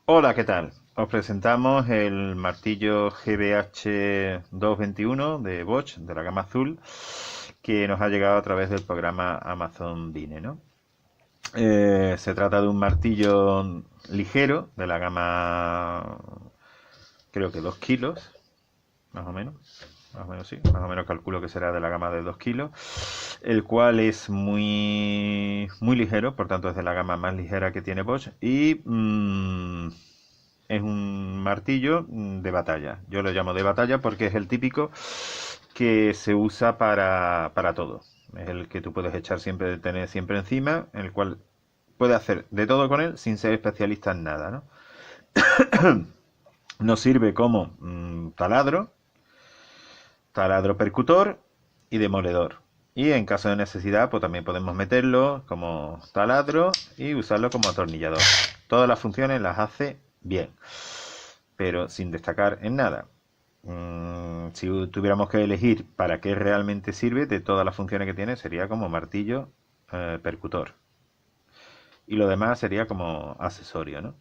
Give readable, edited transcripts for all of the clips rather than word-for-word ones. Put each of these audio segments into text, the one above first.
Hola, ¿qué tal? Os presentamos el martillo GBH 221 de Bosch, de la gama azul, que nos ha llegado a través del programa Amazon Vine, ¿no? Se trata de un martillo ligero, de la gama, creo que 2 kilos, más o menos. Más o menos sí, más o menos calculo que será de la gama de 2 kilos, el cual es muy ligero, por tanto es de la gama más ligera que tiene Bosch y es un martillo de batalla. Yo lo llamo de batalla porque es el típico que se usa para todo. Es el que tú puedes echar siempre, tener siempre encima, en el cual puedes hacer de todo con él sin ser especialista en nada, ¿no? Nos sirve como taladro percutor y demoledor. Y en caso de necesidad, pues también podemos meterlo como taladro y usarlo como atornillador. Todas las funciones las hace bien, pero sin destacar en nada. Si tuviéramos que elegir para qué realmente sirve, de todas las funciones que tiene, sería como martillo percutor. Y lo demás sería como accesorio, ¿no?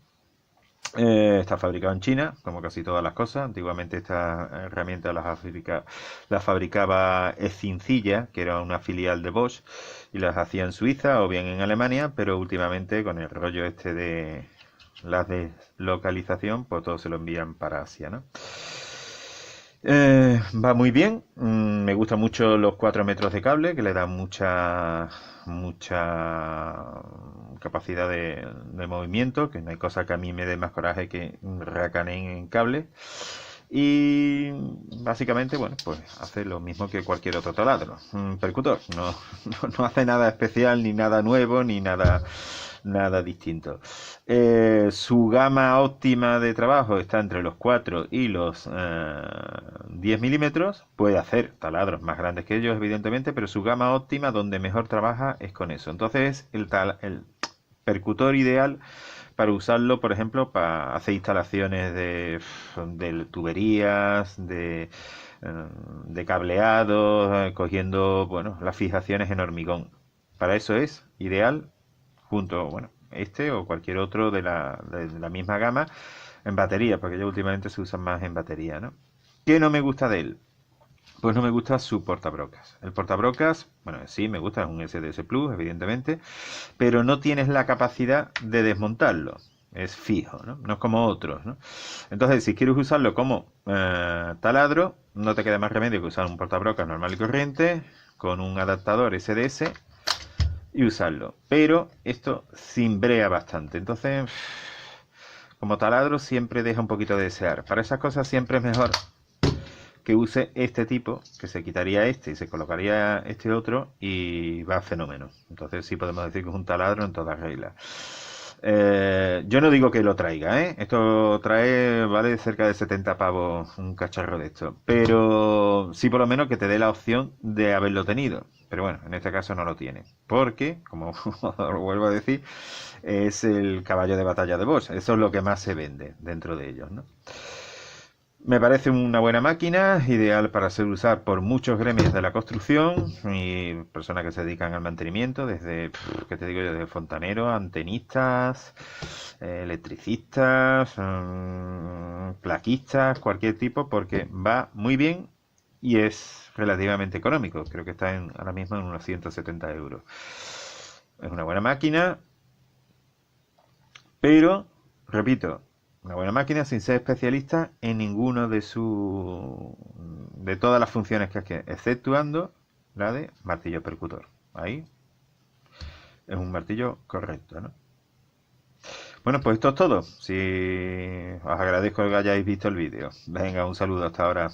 Está fabricado en China, como casi todas las cosas. Antiguamente esta herramienta la fabricaba Cincilla, que era una filial de Bosch, y las hacía en Suiza o bien en Alemania, pero últimamente con el rollo este de la deslocalización, pues todo se lo envían para Asia, ¿no? Va muy bien. Me gustan mucho los 4 metros de cable, que le dan mucha capacidad de movimiento, que no hay cosa que a mí me dé más coraje que racaneen en cable. Y básicamente, bueno, pues hace lo mismo que cualquier otro taladro. Percutor, no hace nada especial, ni nada nuevo, ni nada distinto. Su gama óptima de trabajo está entre los 4 y los 10 milímetros. Puede hacer taladros más grandes que ellos, evidentemente, pero su gama óptima donde mejor trabaja es con eso. Entonces, el percutor ideal para usarlo, por ejemplo, para hacer instalaciones de tuberías, de cableado, cogiendo, bueno, las fijaciones en hormigón. Para eso es ideal, junto, bueno, este o cualquier otro de la misma gama, en batería, porque ya últimamente se usan más en batería, ¿no? ¿Qué no me gusta de él? Pues no me gusta su portabrocas. El portabrocas, bueno, sí me gusta, es un SDS Plus, evidentemente, pero no tienes la capacidad de desmontarlo. Es fijo, ¿no? No es como otros, ¿no? Entonces, si quieres usarlo como taladro, no te queda más remedio que usar un portabrocas normal y corriente, con un adaptador SDS y usarlo. Pero esto cimbrea bastante. Entonces, como taladro siempre deja un poquito de desear. Para esas cosas siempre es mejor que use este tipo, que se quitaría este y se colocaría este otro y va fenómeno. Entonces sí podemos decir que es un taladro en toda regla. Yo no digo que lo traiga, ¿eh? Esto vale cerca de 70 pavos un cacharro de esto. Pero sí por lo menos que te dé la opción de haberlo tenido. Pero bueno, en este caso no lo tiene. Porque, como os vuelvo a decir, es el caballo de batalla de Bosch. Eso es lo que más se vende dentro de ellos, ¿no? Me parece una buena máquina, ideal para ser usada por muchos gremios de la construcción y personas que se dedican al mantenimiento, desde, ¿qué te digo yo? Desde fontaneros, antenistas, electricistas, plaquistas, cualquier tipo, porque va muy bien y es relativamente económico. Creo que está ahora mismo en unos 170 euros. Es una buena máquina, pero, repito, una buena máquina sin ser especialista en ninguno de todas las funciones que hace, exceptuando la de martillo percutor. Ahí es un martillo correcto, ¿no? Bueno, pues esto es todo. Si os agradezco que hayáis visto el vídeo. Venga, un saludo hasta ahora.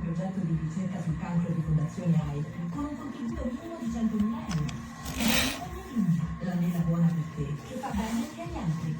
progetto di ricerca sul cancro di Fondazione inkl con un contributo minimo di 100.000 euro. La mela buona per te, che fa bene anche agli altri.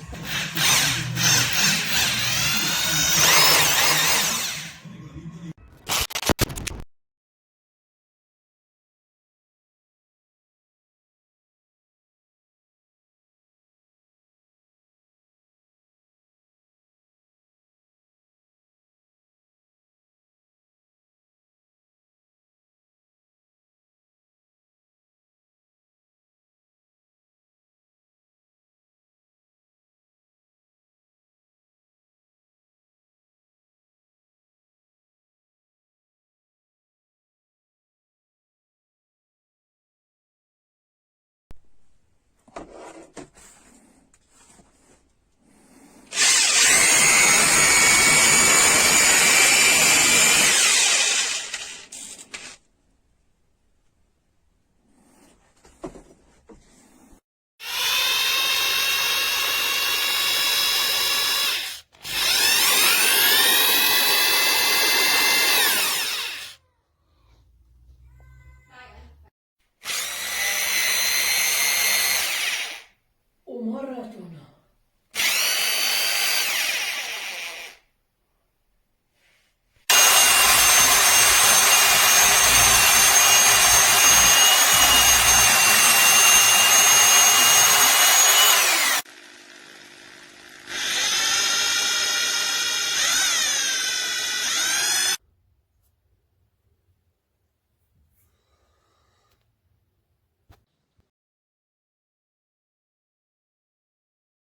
ومرة